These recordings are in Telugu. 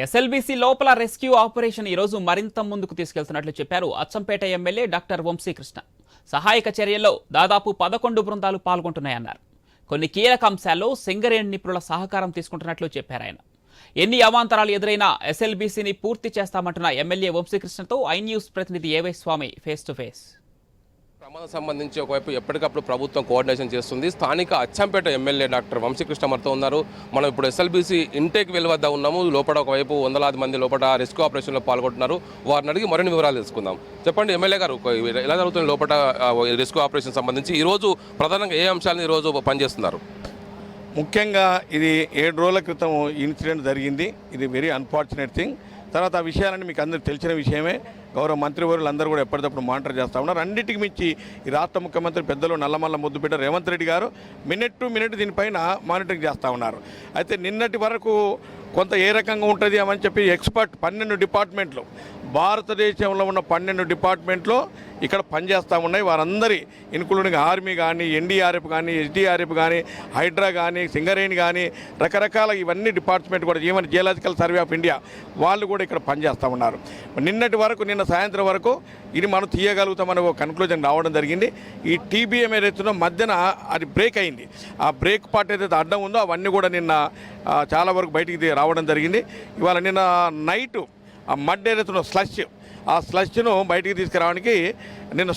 ఎస్ఎల్బీసీ లోపల రెస్క్యూ ఆపరేషన్ ఈ రోజు మరింత ముందుకు తీసుకెళ్తున్నట్లు చెప్పారు అచ్చంపేట ఎమ్మెల్యే డాక్టర్ వంశీకృష్ణ. సహాయక చర్యల్లో దాదాపు 11 బృందాలు పాల్గొంటున్నాయన్నారు. కొన్ని కీలక అంశాల్లో సింగరేణి నిపుణుల సహకారం తీసుకుంటున్నట్లు చెప్పారు ఆయన. ఎన్ని అవాంతరాలు ఎదురైనా ఎస్ఎల్బీసీని పూర్తి చేస్తామంటున్న ఎమ్మెల్యే వంశీకృష్ణతో ఐ న్యూస్ ప్రతినిధి ఏవై స్వామి ఫేస్ టు ఫేస్. ప్రమాదం సంబంధించి ఒకవైపు ఎప్పటికప్పుడు ప్రభుత్వం కోఆర్డినేషన్ చేస్తుంది. స్థానిక అచ్చంపేట ఎమ్మెల్యే డాక్టర్ వంశీకృష్ణ మనతో ఉన్నారు. మనం ఇప్పుడు ఎస్ఎల్బీసీ ఇంటేక్ వెల్ వద్ద ఉన్నాము. లోపల ఒకవైపు వందలాది మంది లోపల రెస్క్యూ ఆపరేషన్లో పాల్గొంటున్నారు. వారిని అడిగి మరిన్ని వివరాలు తెలుసుకుందాం. చెప్పండి ఎమ్మెల్యే గారు, ఎలా జరుగుతుంది లోపల రెస్క్యూ ఆపరేషన్ సంబంధించి ఈరోజు ప్రధానంగా ఏ అంశాలను ఈరోజు పనిచేస్తున్నారు? ముఖ్యంగా ఇది 7 రోజుల క్రితం ఇన్సిడెంట్ జరిగింది. ఇది వెరీ అన్ఫార్చునేట్ థింగ్. తర్వాత ఆ విషయాలన్నీ మీకు అందరికీ తెలిసిన విషయమే. గౌరవ మంత్రివర్యులు అందరూ కూడా ఎప్పటికప్పుడు మానిటర్ చేస్తూ ఉన్నారు. అన్నిటికి మించి ఈ రాష్ట్ర ముఖ్యమంత్రి పెద్దలు నల్లమల్ల ముద్దుబిడ్డ రేవంత్ రెడ్డి గారు మినిట్ టు మినిట్ దీనిపైన మానిటరింగ్ చేస్తూ ఉన్నారు. అయితే నిన్నటి వరకు కొంత ఏ రకంగా ఉంటుంది అని చెప్పి ఎక్స్పర్ట్ 12 డిపార్ట్మెంట్లు, భారతదేశంలో ఉన్న 12 డిపార్ట్మెంట్లో ఇక్కడ పనిచేస్తూ ఉన్నాయి. వారందరి ఇన్క్లూడింగ్ ఆర్మీ కానీ, ఎన్డీఆర్ఎఫ్ కానీ, ఎస్డీఆర్ఎఫ్ కానీ, హైడ్రా కానీ, సింగరేణి కానీ, రకరకాల ఇవన్నీ డిపార్ట్మెంట్ కూడా, even geological survey of India వాళ్ళు కూడా ఇక్కడ పనిచేస్తూ ఉన్నారు. నిన్నటి వరకు, నిన్న సాయంత్రం వరకు ఇది మనం తీయగలుగుతామని ఒక కన్క్లూజన్ రావడం జరిగింది. ఈ టీబీఎం ఏదైతుందో మధ్యన అది బ్రేక్ అయింది. ఆ బ్రేక్ పార్ట్ ఏదైతే అడ్డం ఉందో అవన్నీ కూడా నిన్న చాలా వరకు బయటికి రావడం జరిగింది. ఇవాళ నిన్న నైటు ఆ మడ్ ఏదైతుందో ఆ స్లష్ను బయటికి తీసుకురావడానికి నిన్న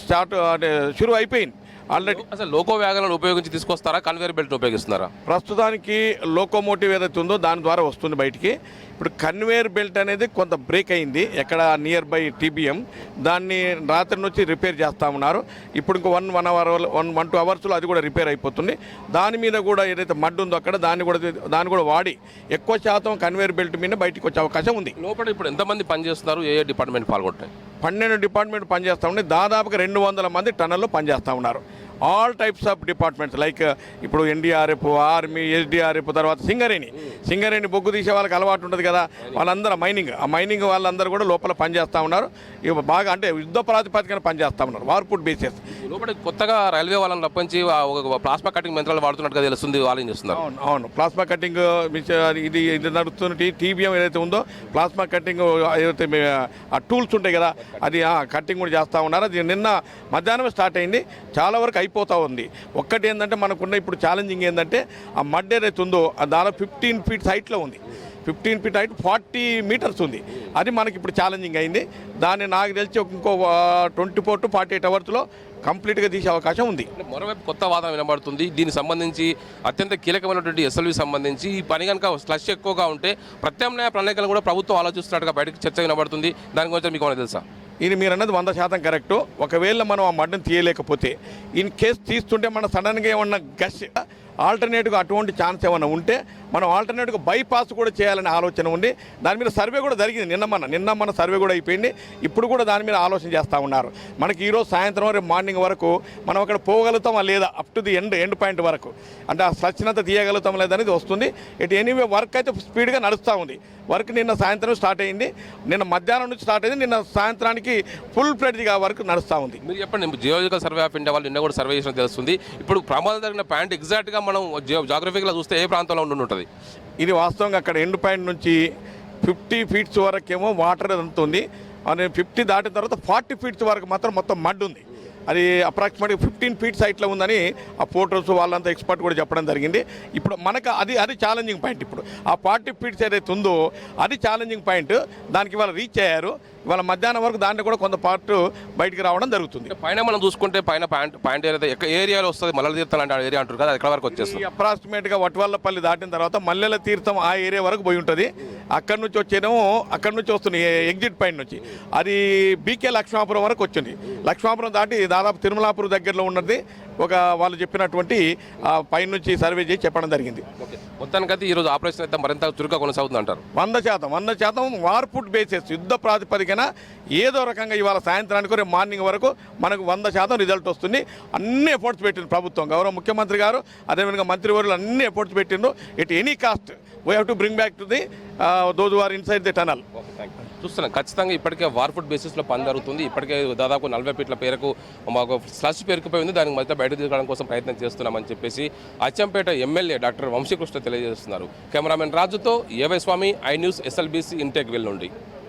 షురు అయిపోయింది ఆల్రెడీ. అసలు లోకో వ్యాగన్లను ఉపయోగించి తీసుకొస్తారా, కన్వేర్ బెల్ట్ని ఉపయోగిస్తున్నారా? ప్రస్తుతానికి లోకోమోటివ్ ఏదైతే ఉందో దాని ద్వారా వస్తుంది బయటికి. ఇప్పుడు కన్వేయర్ బెల్ట్ అనేది కొంత బ్రేక్ అయింది ఎక్కడ నియర్ బై టీబీఎం. దాన్ని రాత్రి నుంచి రిపేర్ చేస్తూ ఉన్నారు. ఇప్పుడు ఇంకో 1-2 అవర్స్లో అది కూడా రిపేర్ అయిపోతుంది. దాని మీద కూడా ఏదైతే మడ్ ఉందో అక్కడ దాన్ని కూడా వాడి ఎక్కువ శాతం కన్వేయర్ బెల్ట్ మీద బయటికి వచ్చే అవకాశం ఉంది. లోపల ఇప్పుడు ఎంతమంది పనిచేస్తున్నారు, ఏ డిపార్ట్మెంట్ పాల్గొంటాయి? 12 డిపార్ట్మెంట్ పనిచేస్తూ ఉన్నాయి. దాదాపుగా 200 మంది టన్నల్లో పనిచేస్తూ ఉన్నారు. All types of departments like ఇప్పుడు ఎన్డీఆర్ఎఫ్, ఆర్మీ, ఎస్డీఆర్ఎఫ్, తర్వాత సింగరేణి బొగ్గు తీసే వాళ్ళకి అలవాటు ఉంటుంది కదా, వాళ్ళందరూ మైనింగ్ వాళ్ళందరూ కూడా లోపల పనిచేస్తూ ఉన్నారు. ఇవి బాగా అంటే యుద్ధ ప్రాతిపదికన పనిచేస్తూ ఉన్నారు, వార్పుట్ బేసెస్. లోపల కొత్తగా రైల్వే వాళ్ళని రప్పించి ప్లాస్మా కటింగ్ యంత్రాలు వాడుతున్నట్టుగా తెలుస్తుంది. వాళ్ళు చేస్తున్నారు. అవును, ప్లాస్మా కటింగ్ ఇది నడుస్తున్న టీబీఎం ఏదైతే ఉందో ప్లాస్మా కటింగ్ ఏదైతే ఆ టూల్స్ ఉంటాయి కదా, అది కటింగ్ కూడా చేస్తూ ఉన్నారు. అది నిన్న మధ్యాహ్నం స్టార్ట్ అయింది, చాలా వరకు అయిపోతూ ఉంది. ఒక్కటి ఏంటంటే మనకున్న ఇప్పుడు ఛాలెంజింగ్ ఏంటంటే ఆ మడ్ ఏదైతే ఉందో దాదాపు 15 ఫీట్స్ హైట్లో ఉంది. 15 ఫీట్ హైట్ 40 మీటర్స్ ఉంది. అది మనకి ఇప్పుడు ఛాలెంజింగ్ అయింది. దాన్ని నాకు తెలిసి ఇంకో 24 to 48 అవర్స్లో కంప్లీట్గా తీసే అవకాశం ఉంది. మరోవైపు కొత్త వాదన వినబడుతుంది. దీనికి సంబంధించి అత్యంత కీలకమైనటువంటి ఎస్ఎల్వి సంబంధించి ఈ పని కనుక స్లష్ ఎక్కువగా ఉంటే ప్రత్యామ్నాయ ప్రణాళికలు కూడా ప్రభుత్వం ఆలోచిస్తున్నట్టుగా బయటకు చర్చ వినబడుతుంది. దాని గురించి మీకు ఏమైనా తెలుసా? ఇది మీరు అన్నది 100% కరెక్టు. ఒకవేళ మనం ఆ మడ్డును తీయలేకపోతే, ఇన్ కేసు తీస్తుంటే మన సడన్గా ఏమన్నా గష్ ఆల్టర్నేట్గా అటువంటి ఛాన్స్ ఏమైనా ఉంటే మనం ఆల్టర్నేట్గా బైపాస్ కూడా చేయాలనే ఆలోచన ఉంది. దాని మీద సర్వే కూడా జరిగింది. నిన్న మన సర్వే కూడా అయిపోయింది. ఇప్పుడు కూడా దాని మీద ఆలోచన చేస్తూ ఉన్నారు. మనకి ఈరోజు సాయంత్రం రేపు మార్నింగ్ వరకు మనం అక్కడ పోగలుగుతామా లేదా, up to the end point వరకు, అంటే ఆ స్వచ్ఛనత తీయగలుగుతాం లేదనేది వస్తుంది. ఇటు ఎనీవే వర్క్ అయితే స్పీడ్గా నడుస్తూ ఉంది. వర్క్ నిన్న సాయంత్రం స్టార్ట్ అయింది, నిన్న మధ్యాహ్నం నుంచి స్టార్ట్ అయింది, నిన్న సాయంత్రానికి ఫుల్ ఫ్లెడ్జ్గా వర్క్ నడుస్తూ ఉంది. మీరు చెప్పండి, జియోలాజికల్ సర్వే ఆఫ్ ఇండియా వాళ్ళు నిన్న కూడా సర్వే చేసిన తెలుస్తుంది. ఇప్పుడు ప్రమాదం జరిగిన పాయింట్ ఎగ్జాక్ట్గా మనం జాగ్రఫికల్గా చూస్తే ఏ ప్రాంతంలో ఉంటుంది? ఇది వాస్తవంగా అక్కడ ఎండ్ పాయింట్ నుంచి 50 ఫీట్స్ వరకేమో వాటర్ అంత ఉంది. 50 దాటిన తర్వాత 40 ఫీట్స్ వరకు మాత్రం మొత్తం మడ్ ఉంది. అది అప్రాక్సిమేట్గా 15 ఫీట్స్ హైట్లో ఉందని ఆ ఫోటోస్ వాళ్ళంతా ఎక్స్పర్ట్ కూడా చెప్పడం జరిగింది. ఇప్పుడు మనకు అది ఛాలెంజింగ్ పాయింట్. ఇప్పుడు ఆ 40 ఫీట్స్ ఏదైతే ఉందో అది ఛాలెంజింగ్ పాయింట్. దానికి వాళ్ళు రీచ్ అయ్యారు. ఇవాళ మధ్యాహ్నం వరకు దాంట్లో కూడా కొంత పార్ట్ బయటికి రావడం జరుగుతుంది. పైన మనం చూసుకుంటే పైన పాయింట్ ఏదైతే ఏరియాలో వస్తుంది, మల్లెల తీర్థం లాంటి ఏరియా అంటారు కదా, ఎక్కడ వరకు వచ్చేస్తుంది? అప్రాక్సిమేట్గా వట్వల్లపల్లి దాటిన తర్వాత మల్లెల తీర్థం ఆ ఏరియా వరకు పోయి ఉంటుంది. అక్కడి నుంచి వచ్చేదేమో అక్కడి నుంచి వస్తుంది ఎగ్జిట్ పాయింట్ నుంచి, అది బీకే లక్ష్మాపురం వరకు వచ్చింది. లక్ష్మాపురం దాటి దాదాపు తిరుమలాపురం దగ్గరలో ఉన్నది వాళ్ళు చెప్పినటువంటి పైన నుంచి సర్వే చేసి చెప్పడం జరిగింది. మొత్తానికైతే ఈరోజు ఆపరేషన్ అయితే మరింత చురుగ్గా కొనసాగుతుంది అంటారు? 100% వార్పుట్ బేసెస్ యుద్ధ ప్రాతిపదికన ఏదో రకంగా ఇవాళ సాయంత్రానికి రేపు మార్నింగ్ వరకు మనకు 100% రిజల్ట్ వస్తుంది. అన్ని ఎఫర్ట్స్ పెట్టింది ప్రభుత్వం, గౌరవ ముఖ్యమంత్రి గారు, అదేవిధంగా మంత్రివర్యులు అన్ని ఎఫర్ట్స్ పెట్టిండ్రు. At any cost we have to bring back to the those who are inside the tunnel. చూస్తున్నాం ఖచ్చితంగా ఇప్పటికే వార్పుట్ బేసిస్లో పని జరుగుతుంది. ఇప్పటికే దాదాపు 40 ఫీట్ల పేరుకు మాకు స్లష్ పేరుకుపోయింది. దానికి మధ్య బయటకు తీసుకోవడం కోసం ప్రయత్నం చేస్తున్నామని చెప్పేసి అచ్చంపేట ఎమ్మెల్యే డాక్టర్ వంశీకృష్ణ తెలియజేస్తున్నారు. కెమెరామెన్ రాజుతో A Y Swamy, I news, SLBC intake well నుండి.